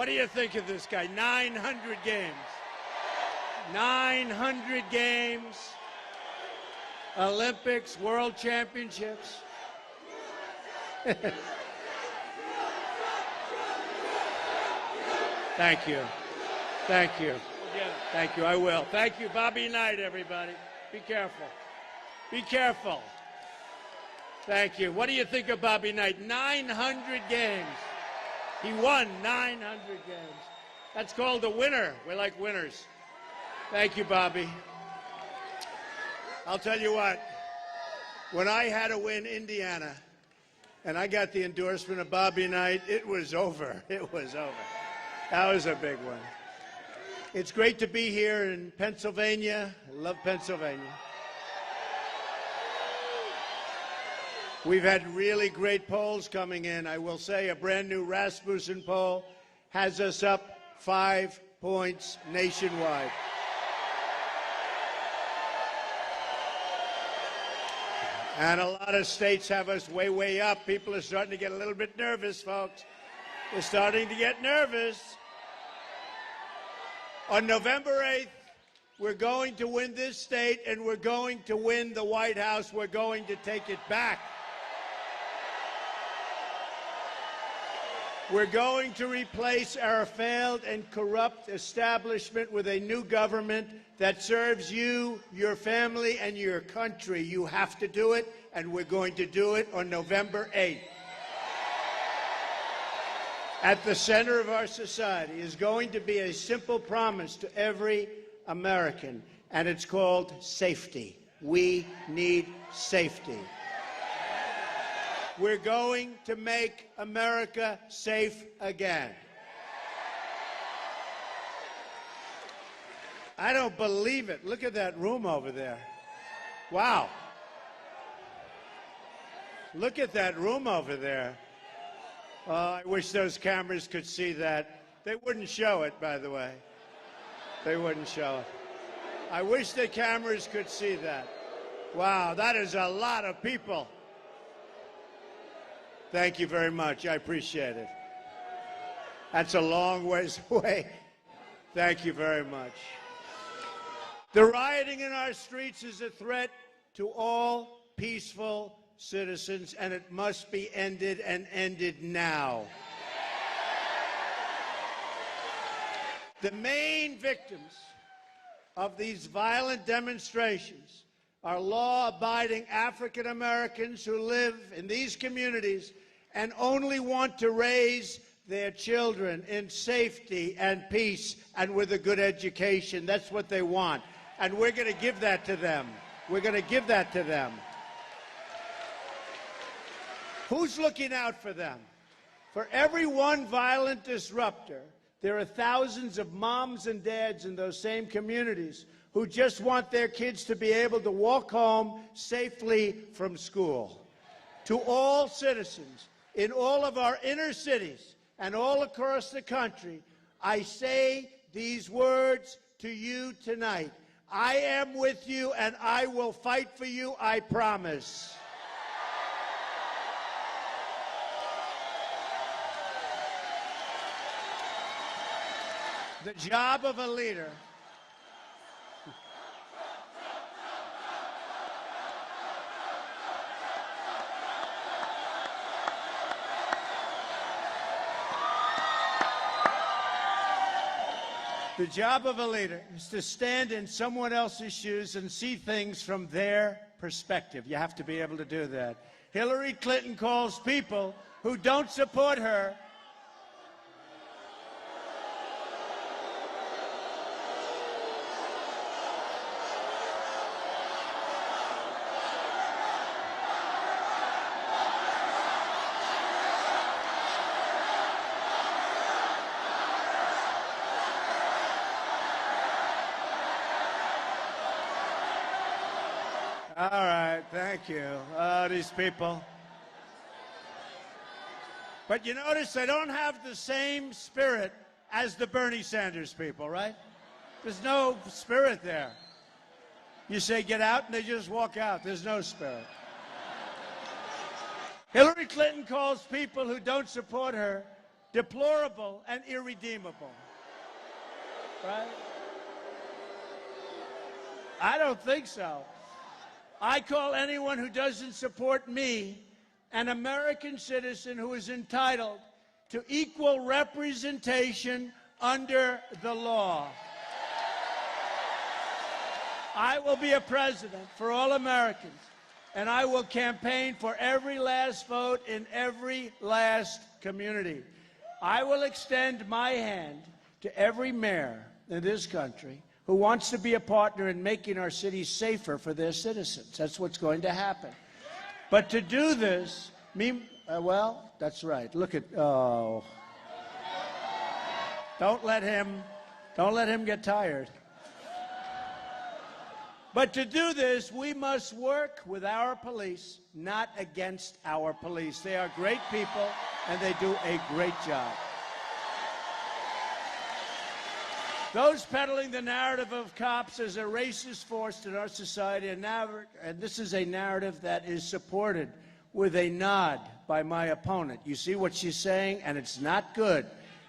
What do you think of this guy? 900 games. 900 games. Olympics, World Championships. Thank you. Thank you. Thank you. I will. Thank you. Bobby Knight, everybody. Be careful. Be careful. Thank you. What do you think of Bobby Knight? 900 games. He won 900 games. That's called a winner. We like winners. Thank you, Bobby. I'll tell you what. When I had to win Indiana, and I got the endorsement of Bobby Knight, it was over. It was over. That was a big one. It's great to be here in Pennsylvania. I love Pennsylvania. We've had really great polls coming in. I will say a brand new Rasmussen poll has us up 5 points nationwide. And a lot of states have us way, way up. People are starting to get a little bit nervous, folks. They're starting to get nervous. On November 8th, we're going to win this state, and we're going to win the White House. We're going to take it back. We're going to replace our failed and corrupt establishment with a new government that serves you, your family, and your country. You have to do it, and we're going to do it on November 8th. At the center of our society is going to be a simple promise to every American, and it's called safety. We need safety. We're going to make America safe again. I don't believe it. Look at that room over there. Wow. Look at that room over there. I wish those cameras could see that. They wouldn't show it, by the way. They wouldn't show it. I wish the cameras could see that. Wow, that is a lot of people. Thank you very much. I appreciate it. That's a long ways away. Thank you very much. The rioting in our streets is a threat to all peaceful citizens, and it must be ended, and ended now. The main victims of these violent demonstrations are law-abiding African Americans who live in these communities and only want to raise their children in safety and peace and with a good education. That's what they want. And we're going to give that to them. We're going to give that to them. Who's looking out for them? For every one violent disruptor, there are thousands of moms and dads in those same communities who just want their kids to be able to walk home safely from school. To all citizens in all of our inner cities and all across the country, I say these words to you tonight. I am with you, and I will fight for you, I promise. The job of a leader is to stand in someone else's shoes and see things from their perspective. You have to be able to do that. Hillary Clinton calls people who don't support her All right, thank you. These people. But you notice they don't have the same spirit as the Bernie Sanders people, right? There's no spirit there. You say get out, and they just walk out. There's no spirit. Hillary Clinton calls people who don't support her deplorable, and irredeemable. Right? I don't think so. I call anyone who doesn't support me an American citizen who is entitled to equal representation under the law. I will be a president for all Americans, and I will campaign for every last vote in every last community. I will extend my hand to every mayor in this country who wants to be a partner in making our cities safer for their citizens. That's what's going to happen. But to do this, well, that's right. Look at, oh. Don't let him get tired. But to do this, we must work with our police, not against our police. They are great people, and they do a great job. Those peddling the narrative of cops as a racist force in our society, and this is a narrative that is supported with a nod by my opponent. You see what she's saying, and it's not good.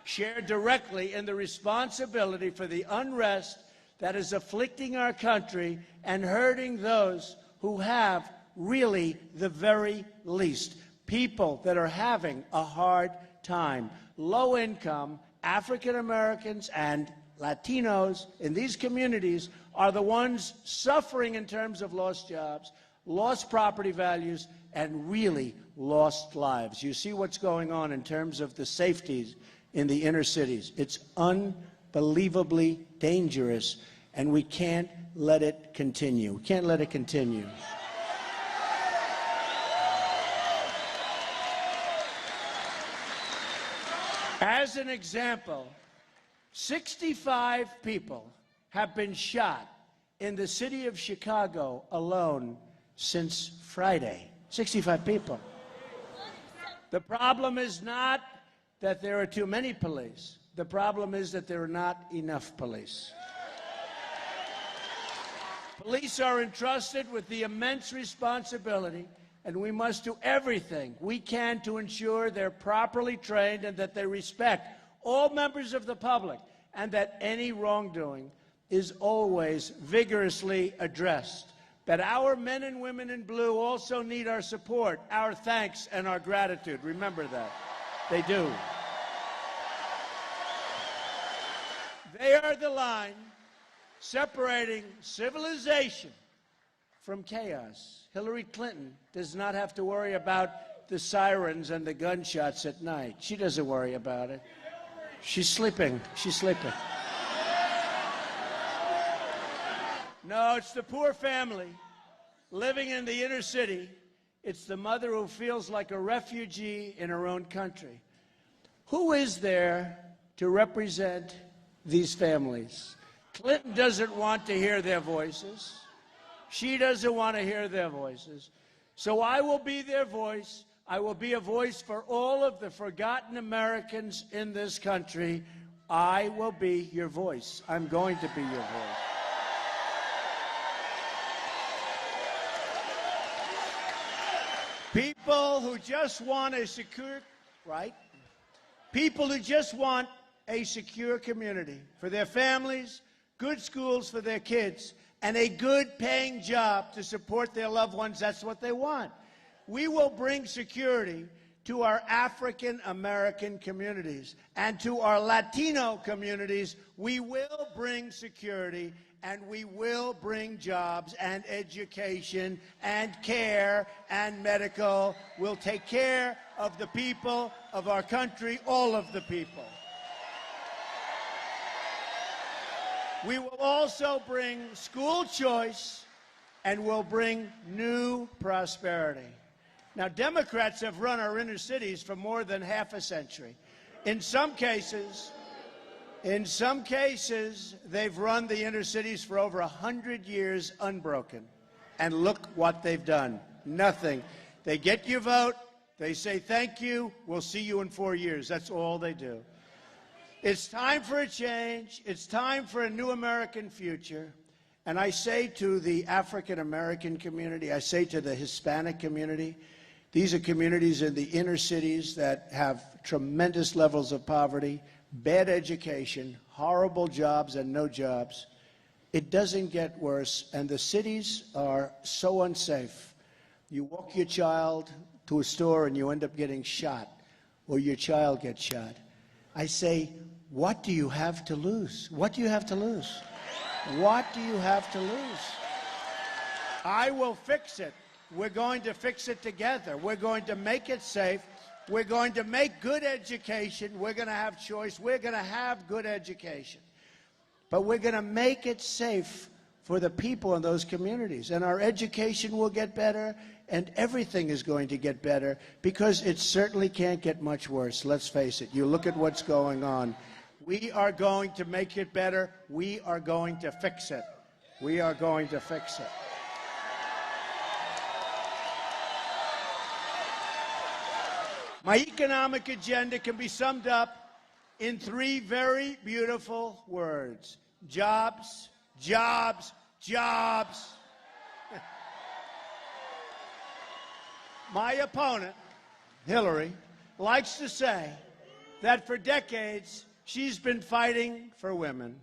Share directly in the responsibility for the unrest that is afflicting our country and hurting those who have really the very least. People that are having a hard time. Low income, African Americans, and Latinos in these communities are the ones suffering in terms of lost jobs, lost property values, and really lost lives. You see what's going on in terms of the safeties in the inner cities. It's unbelievably dangerous, and we can't let it continue. We can't let it continue. As an example, 65 people have been shot in the city of Chicago alone since Friday. 65 people. The problem is not that there are too many police. The problem is that there are not enough police. Police are entrusted with the immense responsibility, and we must do everything we can to ensure they're properly trained and that they respect all members of the public, and that any wrongdoing is always vigorously addressed. But our men and women in blue also need our support, our thanks, and our gratitude. Remember that. They do. They are the line separating civilization from chaos. Hillary Clinton does not have to worry about the sirens and the gunshots at night. She doesn't worry about it. She's sleeping. She's sleeping. No, it's the poor family living in the inner city. It's the mother who feels like a refugee in her own country. Who is there to represent these families? Clinton doesn't want to hear their voices. She doesn't want to hear their voices. So I will be their voice. I will be a voice for all of the forgotten Americans in this country. I will be your voice. I'm going to be your voice. People who just want a secure, right? People who just want a secure community for their families, good schools for their kids, and a good paying job to support their loved ones. That's what they want. We will bring security to our African American communities and to our Latino communities. We will bring security, and we will bring jobs and education and care and medical. We'll take care of the people of our country, all of the people. We will also bring school choice, and we'll bring new prosperity. Now, Democrats have run our inner cities for more than half a century. In some cases, they've run the inner cities for over 100 years unbroken. And look what they've done. Nothing. They get your vote. They say, thank you. We'll see you in 4 years. That's all they do. It's time for a change. It's time for a new American future. And I say to the African American community, I say to the Hispanic community, these are communities in the inner cities that have tremendous levels of poverty, bad education, horrible jobs and no jobs. It doesn't get worse, and the cities are so unsafe. You walk your child to a store and you end up getting shot, or your child gets shot. I say, what do you have to lose? What do you have to lose? What do you have to lose? I will fix it. We're going to fix it together. We're going to make it safe. We're going to make good education. We're going to have choice. We're going to have good education. But we're going to make it safe for the people in those communities. And our education will get better, and everything is going to get better, because it certainly can't get much worse. Let's face it. You look at what's going on. We are going to make it better. We are going to fix it. We are going to fix it. My economic agenda can be summed up in 3 very beautiful words: jobs, jobs, jobs. My opponent, Hillary, likes to say that for decades she's been fighting for women,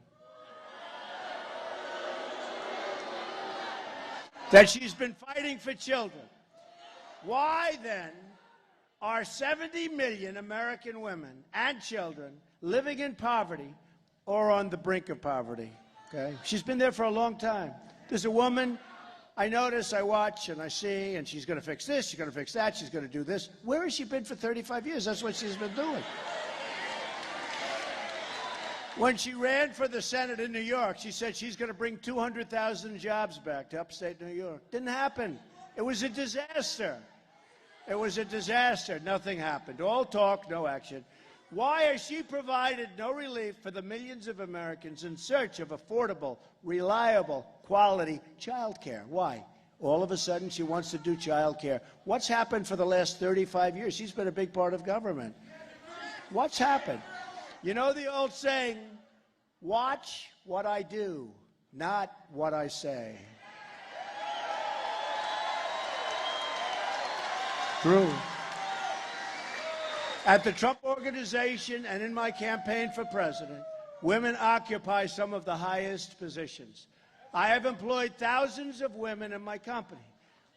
that she's been fighting for children. Why then are 70 million American women and children living in poverty or on the brink of poverty? Okay? She's been there for a long time. There's a woman I notice, I watch, and I see, and she's going to fix this, she's going to fix that, she's going to do this. Where has she been for 35 years? That's what she's been doing. When she ran for the Senate in New York, she said she's going to bring 200,000 jobs back to upstate New York. Didn't happen. It was a disaster. It was a disaster. Nothing happened. All talk, no action. Why has she provided no relief for the millions of Americans in search of affordable, reliable, quality child care? Why? All of a sudden she wants to do child care. What's happened for the last 35 years? She's been a big part of government. What's happened? You know the old saying, watch what I do, not what I say. True. At the Trump Organization and in my campaign for president, women occupy some of the highest positions. I have employed thousands of women in my company,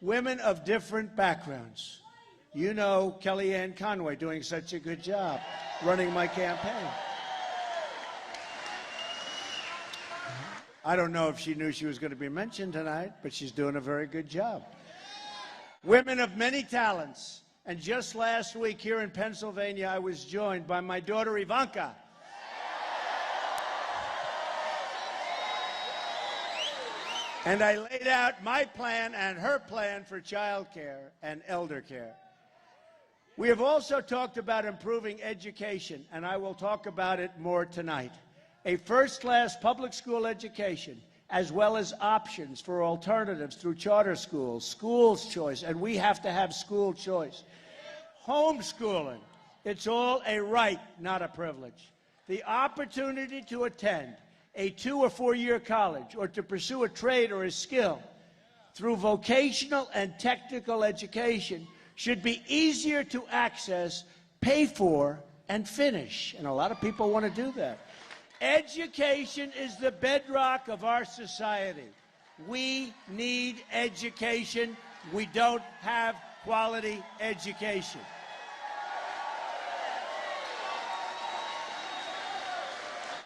women of different backgrounds. You know Kellyanne Conway doing such a good job running my campaign. I don't know if she knew she was going to be mentioned tonight, but she's doing a very good job. Women of many talents. And just last week here in Pennsylvania, I was joined by my daughter Ivanka. And I laid out my plan and her plan for child care and elder care. We have also talked about improving education, and I will talk about it more tonight. A first-class public school education, as well as options for alternatives through charter schools, schools choice, and we have to have school choice. Homeschooling, it's all a right, not a privilege. The opportunity to attend a 2- or 4-year college or to pursue a trade or a skill through vocational and technical education should be easier to access, pay for, and finish. And a lot of people want to do that. Education is the bedrock of our society. We need education. We don't have quality education.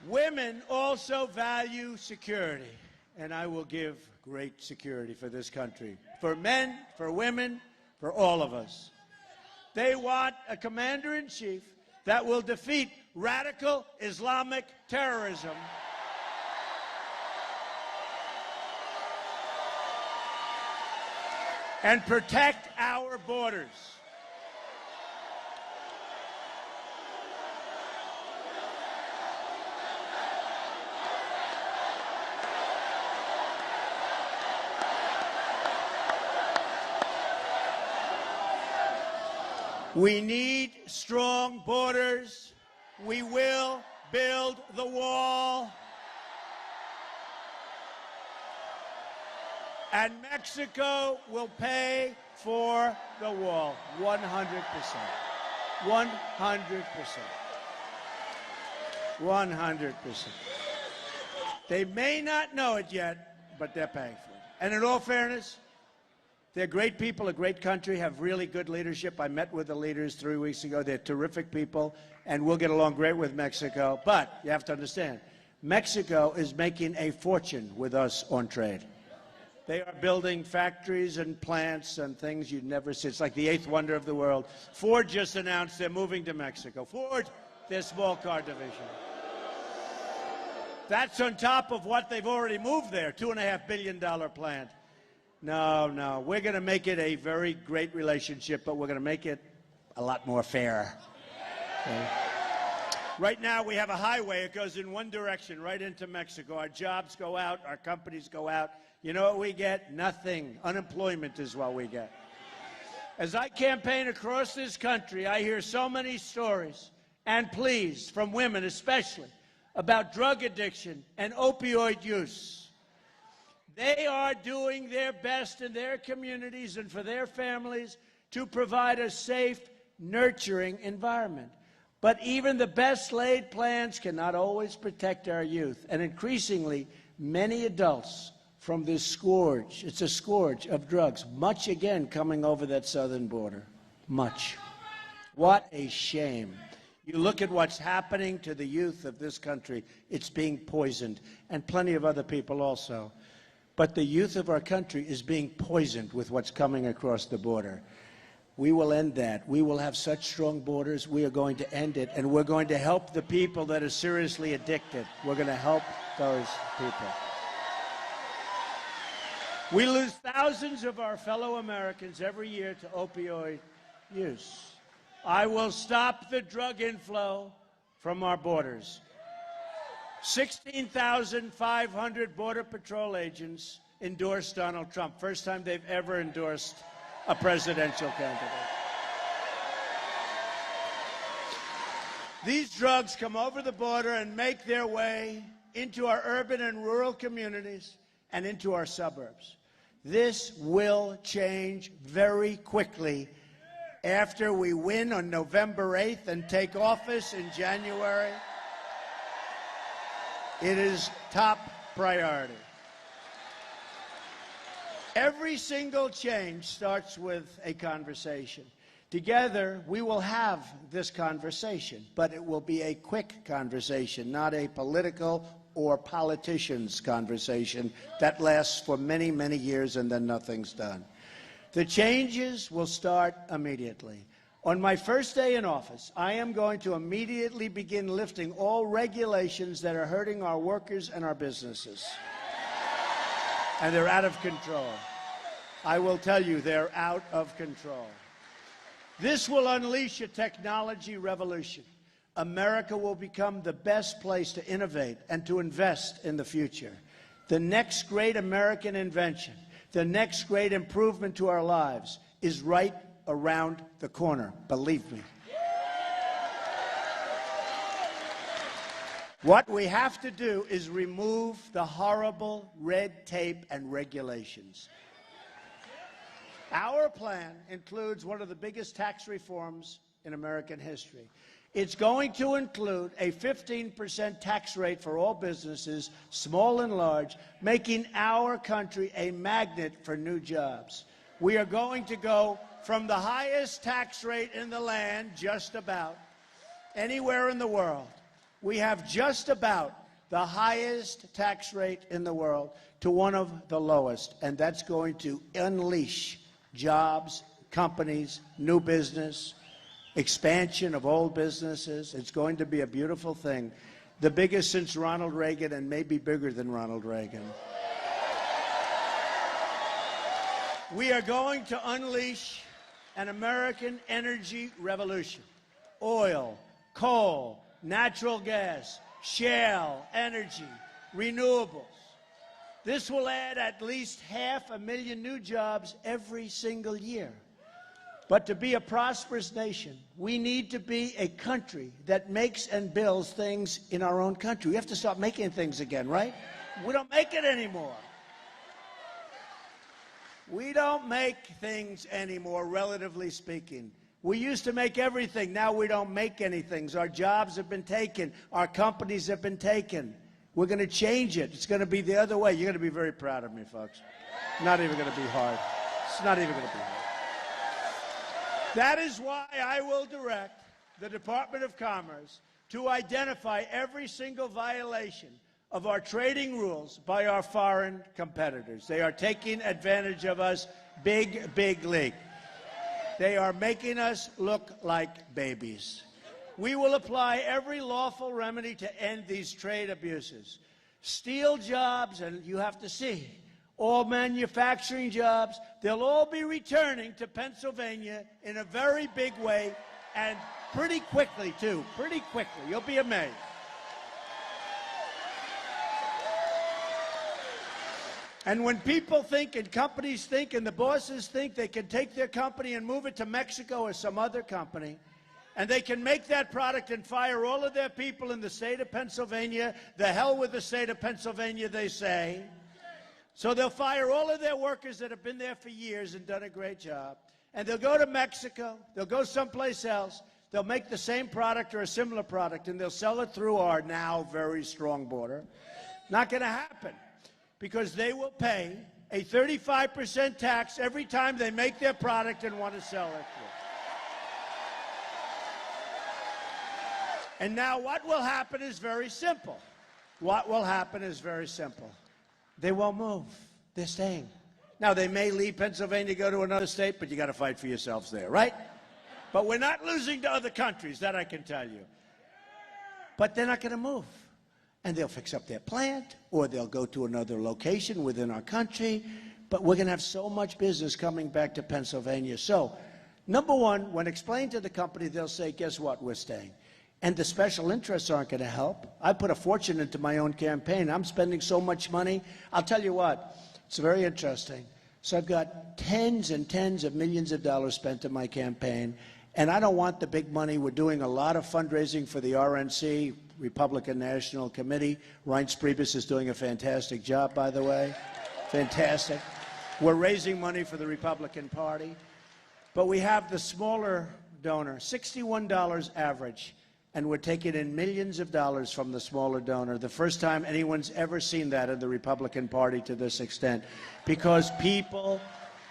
Women also value security, and I will give great security for this country, for men, for women, for all of us. They want a commander-in-chief that will defeat radical Islamic terrorism and protect our borders. We need strong borders. We will build the wall. And Mexico will pay for the wall, 100%. 100%. 100%. They may not know it yet, but they're paying for it. And in all fairness, they're great people, a great country, have really good leadership. I met with the leaders 3 weeks ago. They're terrific people, and we'll get along great with Mexico. But you have to understand, Mexico is making a fortune with us on trade. They are building factories and plants and things you'd never see. It's like the eighth wonder of the world. Ford just announced they're moving to Mexico. Ford, their small car division. That's on top of what they've already moved there, $2.5 billion plant. No, we're going to make it a very great relationship, but we're going to make it a lot more fair. Okay? Right now, we have a highway. It goes in one direction, right into Mexico. Our jobs go out. Our companies go out. You know what we get? Nothing. Unemployment is what we get. As I campaign across this country, I hear so many stories and pleas from women especially about drug addiction and opioid use. They are doing their best in their communities and for their families to provide a safe, nurturing environment. But even the best laid plans cannot always protect our youth. And increasingly, many adults from this scourge, it's a scourge of drugs, much again coming over that southern border. Much. What a shame. You look at what's happening to the youth of this country, it's being poisoned, and plenty of other people also. But the youth of our country is being poisoned with what's coming across the border. We will end that. We will have such strong borders. We are going to end it, and we're going to help the people that are seriously addicted. We're going to help those people. We lose thousands of our fellow Americans every year to opioid use. I will stop the drug inflow from our borders. 16,500 Border Patrol agents endorsed Donald Trump. First time they've ever endorsed a presidential candidate. These drugs come over the border and make their way into our urban and rural communities and into our suburbs. This will change very quickly after we win on November 8th and take office in January. It is top priority. Every single change starts with a conversation. Together, we will have this conversation, but it will be a quick conversation, not a political or politicians' conversation that lasts for many, many years and then nothing's done. The changes will start immediately. On my first day in office, I am going to immediately begin lifting all regulations that are hurting our workers and our businesses. And they're out of control. I will tell you, they're out of control. This will unleash a technology revolution. America will become the best place to innovate and to invest in the future. The next great American invention, the next great improvement to our lives is right around the corner, believe me. What we have to do is remove the horrible red tape and regulations. Our plan includes one of the biggest tax reforms in American history. It's going to include a 15% tax rate for all businesses, small and large, making our country a magnet for new jobs. We are going to go from the highest tax rate in the land, just about, anywhere in the world. We have just about the highest tax rate in the world to one of the lowest, and that's going to unleash jobs, companies, new business, expansion of old businesses. It's going to be a beautiful thing, the biggest since Ronald Reagan and maybe bigger than Ronald Reagan. We are going to unleash an American energy revolution. Oil, coal, natural gas, shale, energy, renewables. This will add at least 500,000 new jobs every single year. But to be a prosperous nation, we need to be a country that makes and builds things in our own country. We have to start making things again, right? We don't make it anymore. We don't make things anymore, relatively speaking. We used to make everything. Now we don't make anything. Our jobs have been taken. Our companies have been taken. We're going to change it. It's going to be the other way. You're going to be very proud of me, folks. Not even going to be hard. It's not even going to be hard. That is why I will direct the Department of Commerce to identify every single violation of our trading rules by our foreign competitors. They are taking advantage of us big, big league. They are making us look like babies. We will apply every lawful remedy to end these trade abuses. Steel jobs, and you have to see, all manufacturing jobs, they'll all be returning to Pennsylvania in a very big way, and pretty quickly, too. Pretty quickly. You'll be amazed. And when people think and companies think and the bosses think they can take their company and move it to Mexico or some other company, and they can make that product and fire all of their people in the state of Pennsylvania, the hell with the state of Pennsylvania, they say. So they'll fire all of their workers that have been there for years and done a great job. And they'll go to Mexico, they'll go someplace else, they'll make the same product or a similar product, and they'll sell it through our now very strong border. Not going to happen, because they will pay a 35% tax every time they make their product and want to sell it. And now what will happen is very simple. What will happen is very simple. They won't move. They're staying. Now, they may leave Pennsylvania, go to another state, but you got to fight for yourselves there, right? But we're not losing to other countries, that I can tell you. But they're not going to move. And they'll fix up their plant, or they'll go to another location within our country. But we're going to have so much business coming back to Pennsylvania. So, number one, when explained to the company, they'll say, guess what, we're staying. And the special interests aren't going to help. I put a fortune into my own campaign. I'm spending so much money. I'll tell you what, it's very interesting. So I've got tens and tens of millions of dollars spent in my campaign, and I don't want the big money. We're doing a lot of fundraising for the RNC, Republican National Committee. Reince Priebus is doing a fantastic job, by the way. Fantastic. We're raising money for the Republican Party. But we have the smaller donor, $61 average. And we're taking in millions of dollars from the smaller donor. The first time anyone's ever seen that in the Republican Party to this extent. Because people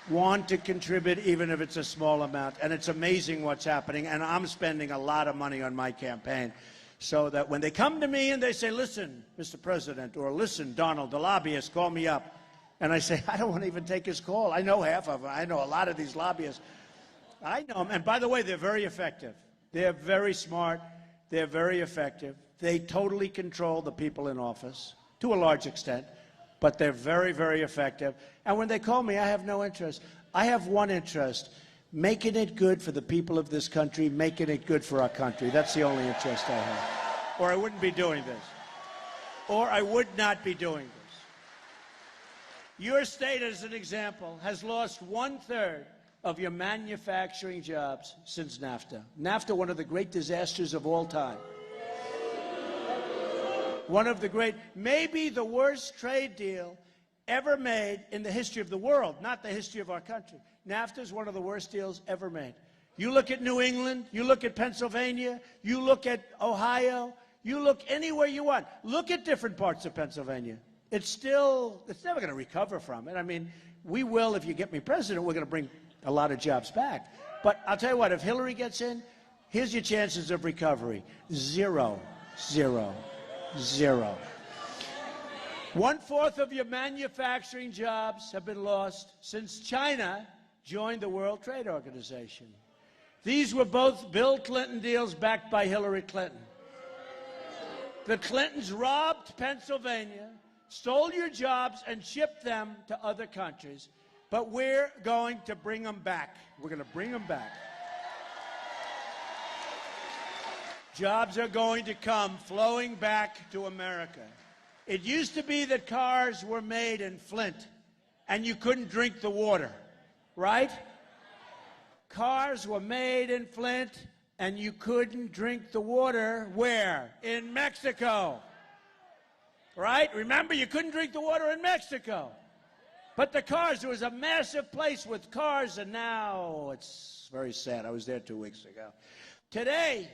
want to contribute even if it's a small amount. And it's amazing what's happening. And I'm spending a lot of money on my campaign. So that when they come to me and they say, listen, Mr. President, or listen, Donald, the lobbyist, call me up. And I say, I don't want to even take his call. I know half of them. I know a lot of these lobbyists. I know them. And by the way, they're very effective. They're very smart. They're very effective. They totally control the people in office, to a large extent, but they're very, very effective. And when they call me, I have no interest. I have one interest, making it good for the people of this country, making it good for our country. That's the only interest I have. Or I wouldn't be doing this. Or I would not be doing this. Your state, as an example, has lost 1/3 of your manufacturing jobs since NAFTA. NAFTA, one of the great disasters of all time. One of the great, maybe the worst trade deal ever made in the history of the world, not the history of our country. NAFTA is one of the worst deals ever made. You look at New England, you look at Pennsylvania, you look at Ohio, you look anywhere you want. Look at different parts of Pennsylvania. It's never going to recover from it. I mean, we will, if you get me president, we're going to bring a lot of jobs back. But I'll tell you what, if Hillary gets in, here's your chances of recovery. 0, 0, 0. 1/4 of your manufacturing jobs have been lost since China joined the World Trade Organization. These were both Bill Clinton deals backed by Hillary Clinton. The Clintons robbed Pennsylvania, stole your jobs, and shipped them to other countries. But we're going to bring them back. We're going to bring them back. Jobs are going to come flowing back to America. It used to be that cars were made in Flint and you couldn't drink the water, right? Cars were made in Flint and you couldn't drink the water. Where? In Mexico. Right? Remember, you couldn't drink the water in Mexico. But the cars, there was a massive place with cars, and now it's very sad. I was there 2 weeks ago. Today,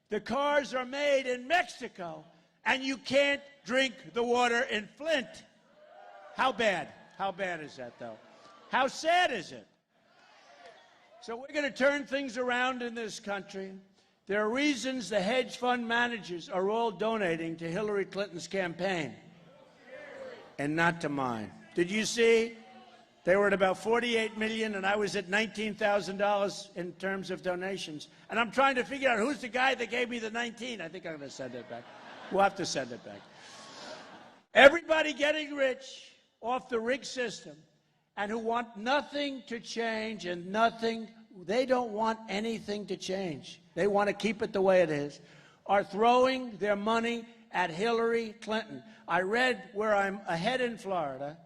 the cars are made in Mexico, and you can't drink the water in Flint. How bad? How bad is that, though? How sad is it? So we're going to turn things around in this country. There are reasons the hedge fund managers are all donating to Hillary Clinton's campaign and not to mine. Did you see? They were at about $48 million, and I was at $19,000 in terms of donations. And I'm trying to figure out who's the guy that gave me the 19. I think I'm going to send it back. We'll have to send it back. Everybody getting rich off the rigged system and who want nothing to change and nothing, they don't want anything to change. They want to keep it the way it is, are throwing their money at Hillary Clinton. I read where I'm ahead in Florida,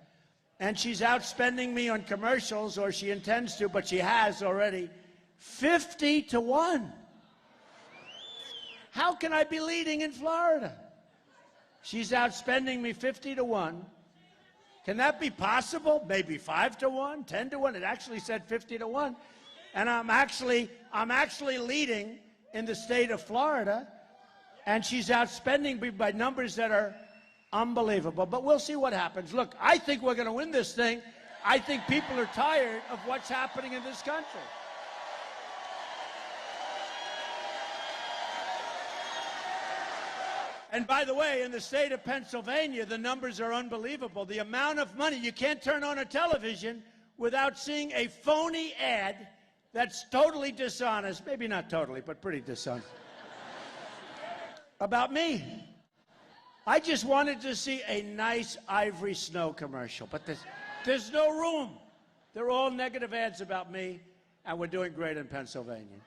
and she's outspending me on commercials, or she intends to, but she has already, 50 to 1. How can I be leading in Florida? She's outspending me 50 to 1. Can that be possible? Maybe 5 to 1, 10 to 1. It actually said 50 to 1. And I'm actually leading in the state of Florida, and she's outspending me by numbers that are unbelievable. But we'll see what happens. Look, I think we're going to win this thing. I think people are tired of what's happening in this country. And by the way, in the state of Pennsylvania, the numbers are unbelievable. The amount of money, you can't turn on a television without seeing a phony ad that's totally dishonest, maybe not totally, but pretty dishonest, about me. I just wanted to see a nice Ivory Snow commercial, but there's no room. They're all negative ads about me, and we're doing great in Pennsylvania.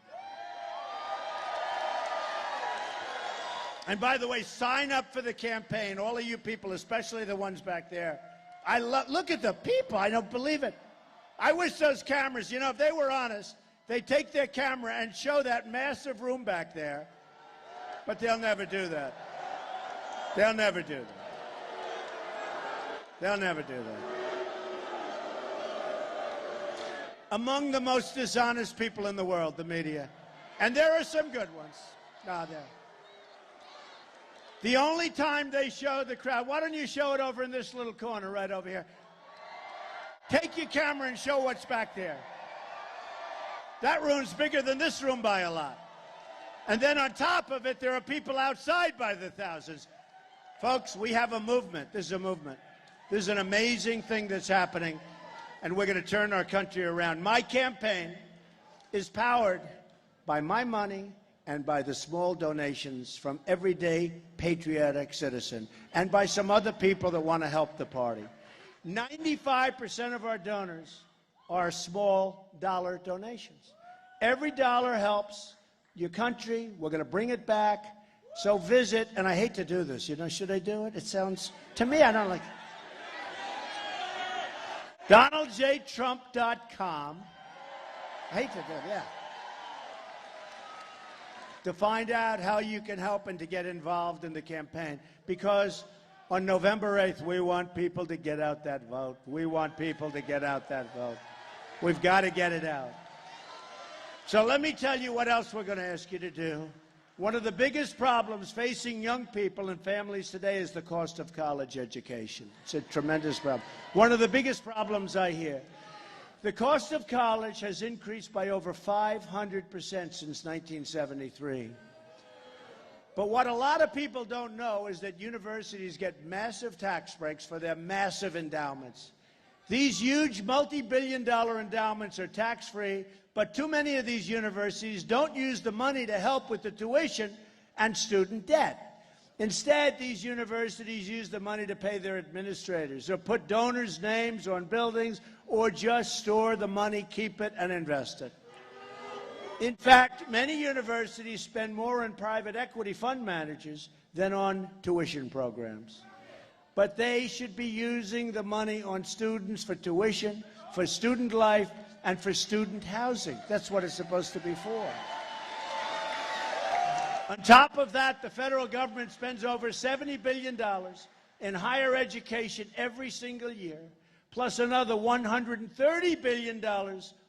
And by the way, sign up for the campaign, all of you people, especially the ones back there. Look at the people. I don't believe it. I wish those cameras, you know, if they were honest, they'd take their camera and show that massive room back there. But they'll never do that. They'll never do that. They'll never do that. Among the most dishonest people in the world, the media. And there are some good ones. The only time they show the crowd, why don't you show it over in this little corner right over here? Take your camera and show what's back there. That room's bigger than this room by a lot. And then on top of it, there are people outside by the thousands. Folks, we have a movement. This is a movement. This is an amazing thing that's happening, and we're going to turn our country around. My campaign is powered by my money and by the small donations from everyday patriotic citizen and by some other people that want to help the party. 95% of our donors are small dollar donations. Every dollar helps your country. We're going to bring it back. So visit, and I hate to do this, you know, should I do it? It sounds, to me, I don't like it. DonaldJTrump.com. I hate to do it, yeah. To find out how you can help and to get involved in the campaign. Because on November 8th, we want people to get out that vote. We want people to get out that vote. We've got to get it out. So let me tell you what else we're going to ask you to do. One of the biggest problems facing young people and families today is the cost of college education. It's a tremendous problem. One of the biggest problems I hear. The cost of college has increased by over 500% since 1973. But what a lot of people don't know is that universities get massive tax breaks for their massive endowments. These huge multi-billion-dollar endowments are tax-free, but too many of these universities don't use the money to help with the tuition and student debt. Instead, these universities use the money to pay their administrators or put donors' names on buildings or just store the money, keep it, and invest it. In fact, many universities spend more on private equity fund managers than on tuition programs. But they should be using the money on students for tuition, for student life, and for student housing. That's what it's supposed to be for. On top of that, the federal government spends over $70 billion in higher education every single year, plus another $130 billion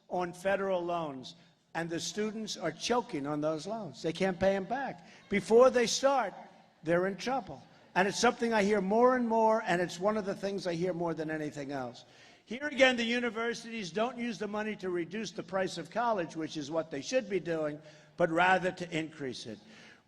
on federal loans. And the students are choking on those loans. They can't pay them back. Before they start, they're in trouble. And it's something I hear more and more, and it's one of the things I hear more than anything else. Here again, the universities don't use the money to reduce the price of college, which is what they should be doing, but rather to increase it.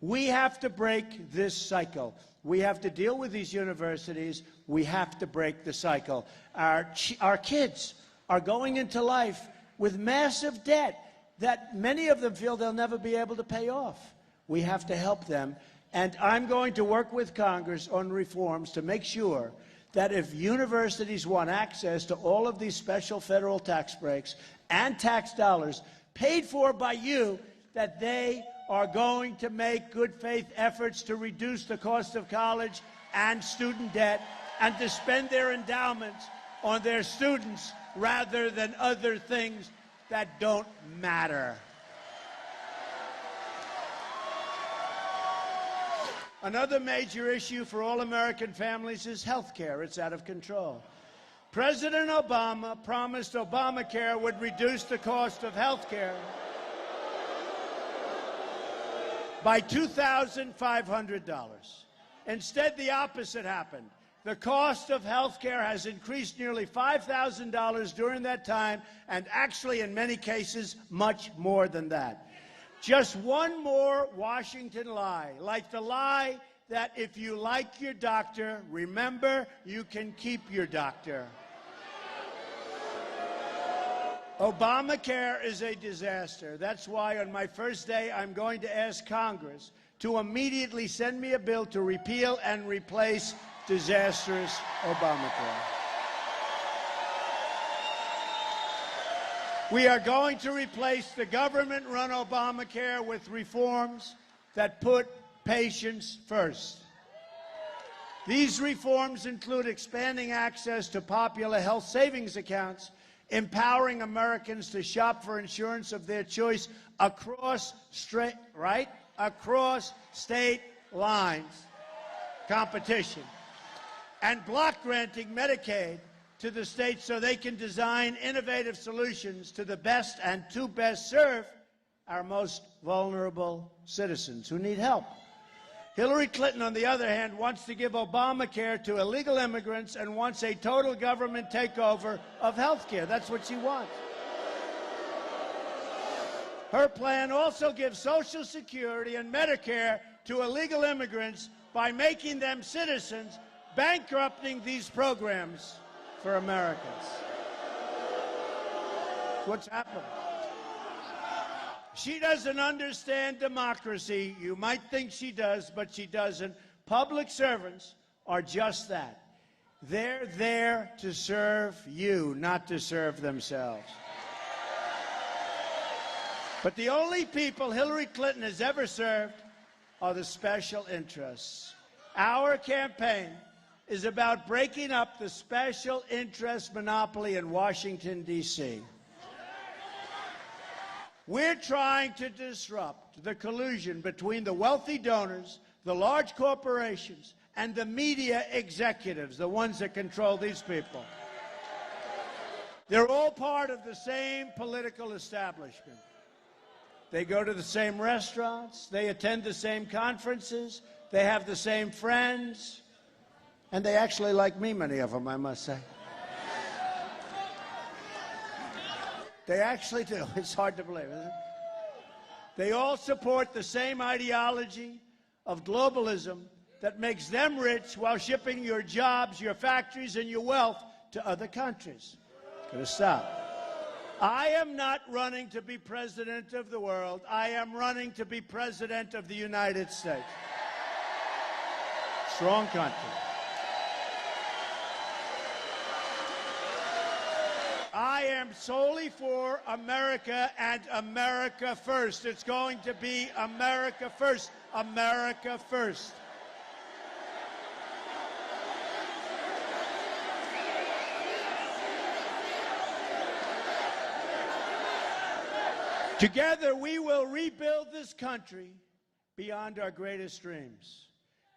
We have to break this cycle. We have to deal with these universities. We have to break the cycle. Our kids are going into life with massive debt that many of them feel they'll never be able to pay off. We have to help them. And I'm going to work with Congress on reforms to make sure that if universities want access to all of these special federal tax breaks and tax dollars paid for by you, that they are going to make good faith efforts to reduce the cost of college and student debt and to spend their endowments on their students rather than other things that don't matter. Another major issue for all American families is health care. It's out of control. President Obama promised Obamacare would reduce the cost of health care by $2,500. Instead, the opposite happened. The cost of health care has increased nearly $5,000 during that time, and actually, in many cases, much more than that. Just one more Washington lie, like the lie that if you like your doctor, remember, you can keep your doctor. Obamacare is a disaster. That's why on my first day, I'm going to ask Congress to immediately send me a bill to repeal and replace disastrous Obamacare. We are going to replace the government-run Obamacare with reforms that put patients first. These reforms include expanding access to popular health savings accounts, empowering Americans to shop for insurance of their choice across state lines, competition, and block granting Medicaid to the states so they can design innovative solutions to the best and to best serve our most vulnerable citizens who need help. Hillary Clinton, on the other hand, wants to give Obamacare to illegal immigrants and wants a total government takeover of health care. That's what she wants. Her plan also gives Social Security and Medicare to illegal immigrants by making them citizens, bankrupting these programs for Americans. What's happened? She doesn't understand democracy. You might think she does, but she doesn't. Public servants are just that. They're there to serve you, not to serve themselves. But the only people Hillary Clinton has ever served are the special interests. Our campaign is about breaking up the special interest monopoly in Washington, D.C. We're trying to disrupt the collusion between the wealthy donors, the large corporations, and the media executives, the ones that control these people. They're all part of the same political establishment. They go to the same restaurants, they attend the same conferences, they have the same friends, and they actually like me, many of them, I must say. They actually do. It's hard to believe, isn't it? They all support the same ideology of globalism that makes them rich while shipping your jobs, your factories, and your wealth to other countries. Gotta stop. I am not running to be president of the world. I am running to be president of the United States. Strong country. I am solely for America and America first. It's going to be America first. America first. Together, we will rebuild this country beyond our greatest dreams.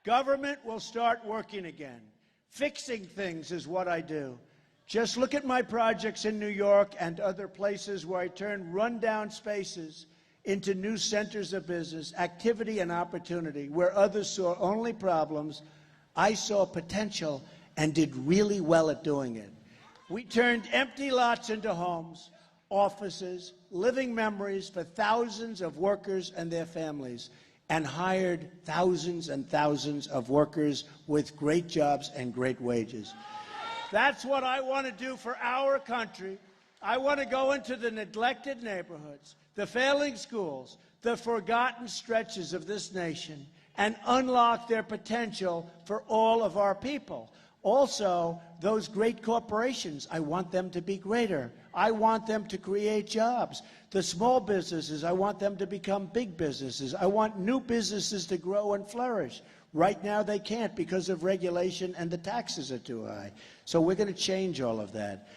Government will start working again. Fixing things is what I do. Just look at my projects in New York and other places where I turn rundown spaces into new centers of business, activity and opportunity. Where others saw only problems, I saw potential and did really well at doing it. We turned empty lots into homes, offices, living memories for thousands of workers and their families, and hired thousands and thousands of workers with great jobs and great wages. That's what I want to do for our country. I want to go into the neglected neighborhoods, the failing schools, the forgotten stretches of this nation, and unlock their potential for all of our people. Also, those great corporations, I want them to be greater. I want them to create jobs. The small businesses, I want them to become big businesses. I want new businesses to grow and flourish. Right now, they can't because of regulation and the taxes are too high. So we're going to change all of that.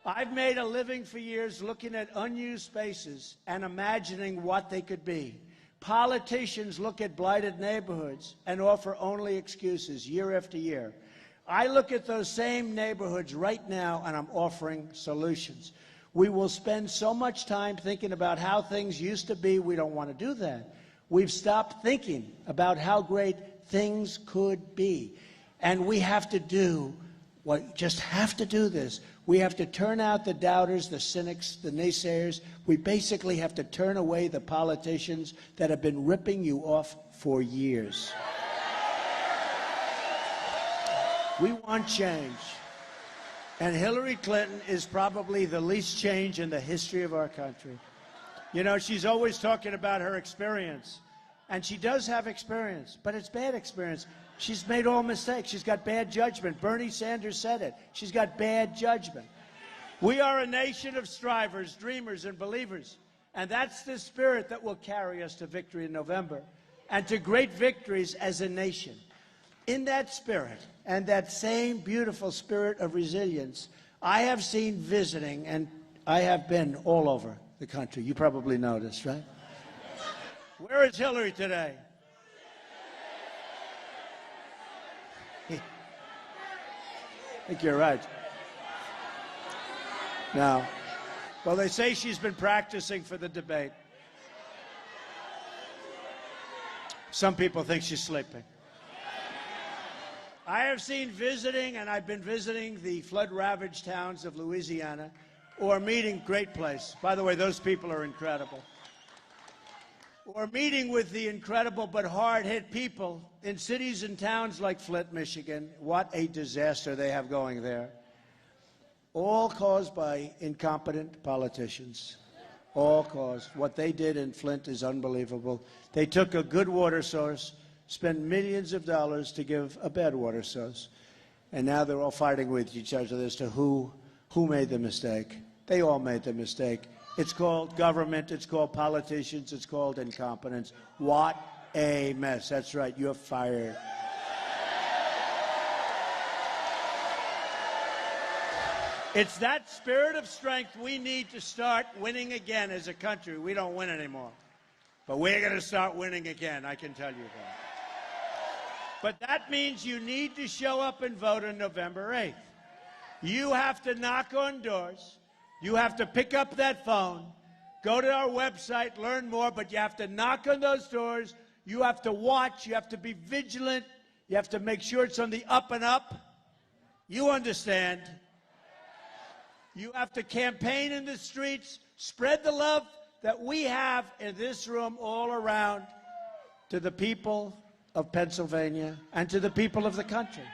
I've made a living for years looking at unused spaces and imagining what they could be. Politicians look at blighted neighborhoods and offer only excuses year after year. I look at those same neighborhoods right now, and I'm offering solutions. We will spend so much time thinking about how things used to be, we don't want to do that. We've stopped thinking about how great things could be. And we have to do what, just have to do this. We have to turn out the doubters, the cynics, the naysayers. We basically have to turn away the politicians that have been ripping you off for years. We want change. And Hillary Clinton is probably the least change in the history of our country. You know, she's always talking about her experience. And she does have experience, but it's bad experience. She's made all mistakes. She's got bad judgment. Bernie Sanders said it. She's got bad judgment. We are a nation of strivers, dreamers, and believers. And that's the spirit that will carry us to victory in November and to great victories as a nation. In that spirit and that same beautiful spirit of resilience, I have seen visiting, and I have been all over the country. You probably noticed, right? Where is Hillary today? I think you're right. Now, well, they say she's been practicing for the debate. Some people think she's sleeping. I have seen visiting, and I've been visiting the flood-ravaged towns of Louisiana, or meeting, great place. By the way, those people are incredible. Or meeting with the incredible but hard-hit people in cities and towns like Flint, Michigan. What a disaster they have going there. All caused by incompetent politicians. All caused. What they did in Flint is unbelievable. They took a good water source, spent millions of dollars to give a bad water source, and now they're all fighting with each other as to who made the mistake. They all made the mistake. It's called government, it's called politicians, it's called incompetence. What a mess. That's right, you're fired. It's that spirit of strength we need to start winning again as a country. We don't win anymore. But we're going to start winning again, I can tell you that. But that means you need to show up and vote on November 8th. You have to knock on doors. You have to pick up that phone, go to our website, learn more, but you have to knock on those doors. You have to watch. You have to be vigilant. You have to make sure it's on the up and up. You understand. You have to campaign in the streets, spread the love that we have in this room all around to the people of Pennsylvania and to the people of the country.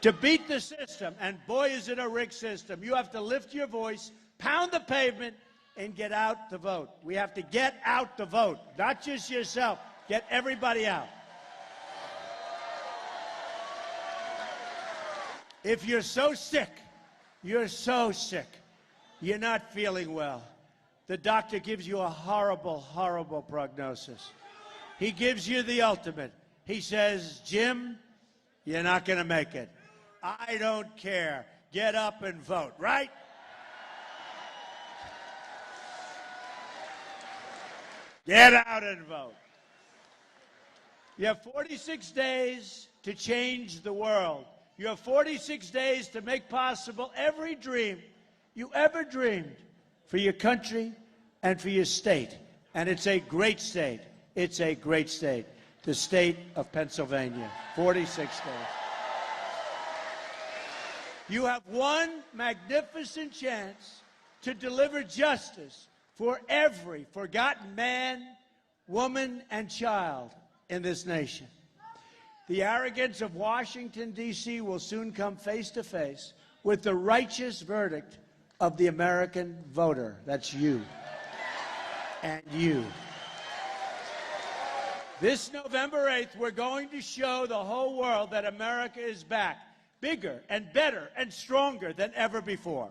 To beat the system, and boy, is it a rigged system, you have to lift your voice, pound the pavement, and get out the vote. We have to get out the vote, not just yourself. Get everybody out. If you're so sick, you're not feeling well, the doctor gives you a horrible, horrible prognosis. He gives you the ultimate. He says, Jim, you're not going to make it. I don't care. Get up and vote, right? Get out and vote. You have 46 days to change the world. You have 46 days to make possible every dream you ever dreamed for your country and for your state. And it's a great state. It's a great state. The state of Pennsylvania. 46 days. You have one magnificent chance to deliver justice for every forgotten man, woman, and child in this nation. The arrogance of Washington, D.C. will soon come face to face with the righteous verdict of the American voter. That's you. And you. This November 8th, we're going to show the whole world that America is back, bigger and better and stronger than ever before.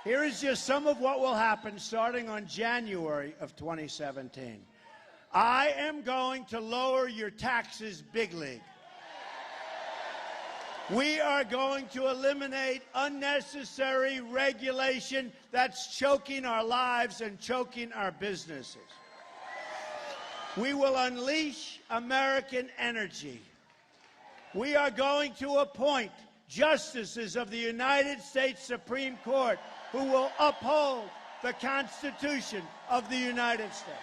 Here is just some of what will happen starting on January of 2017. I am going to lower your taxes big league. We are going to eliminate unnecessary regulation that's choking our lives and choking our businesses. We will unleash American energy. We are going to appoint justices of the United States Supreme Court who will uphold the Constitution of the United States.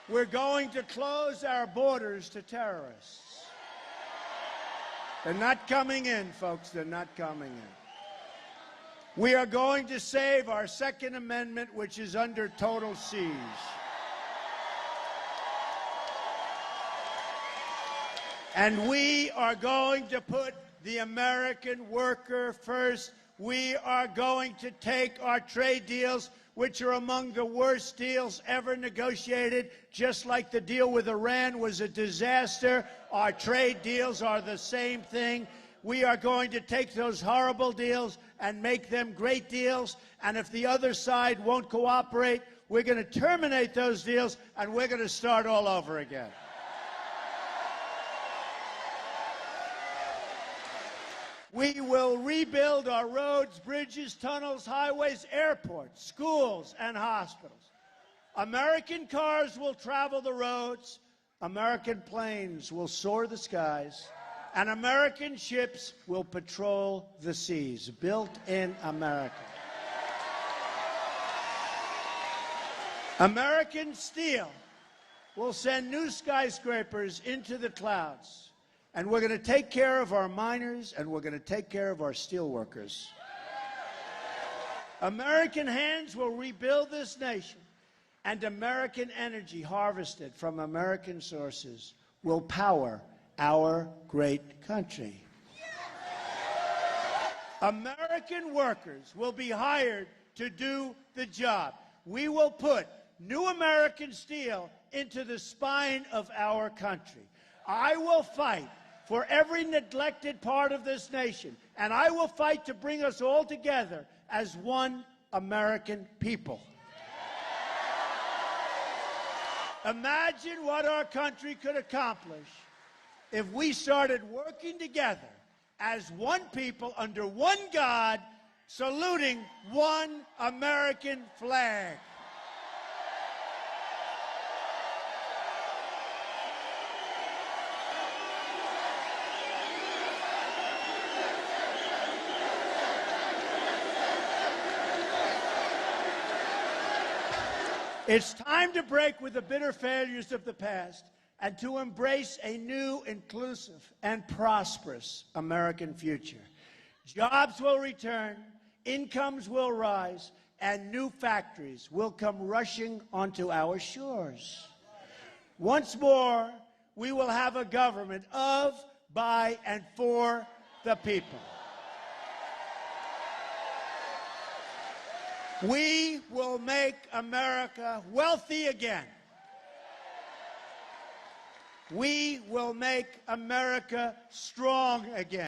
We're going to close our borders to terrorists. They're not coming in, folks. They're not coming in. We are going to save our Second Amendment, which is under total siege. And we are going to put the American worker first. We are going to take our trade deals, which are among the worst deals ever negotiated, just like the deal with Iran was a disaster. Our trade deals are the same thing. We are going to take those horrible deals and make them great deals. And if the other side won't cooperate, we're going to terminate those deals, and we're going to start all over again. We will rebuild our roads, bridges, tunnels, highways, airports, schools, and hospitals. American cars will travel the roads, American planes will soar the skies, and American ships will patrol the seas, built in America. American steel will send new skyscrapers into the clouds. And we're going to take care of our miners, and we're going to take care of our steel workers. American hands will rebuild this nation, and American energy harvested from American sources will power our great country. American workers will be hired to do the job. We will put new American steel into the spine of our country. I will fight for every neglected part of this nation, and I will fight to bring us all together as one American people. Imagine what our country could accomplish if we started working together as one people under one God, saluting one American flag. It's time to break with the bitter failures of the past and to embrace a new, inclusive, and prosperous American future. Jobs will return, incomes will rise, and new factories will come rushing onto our shores. Once more, we will have a government of, by, and for the people. We will make America wealthy again. We will make America strong again.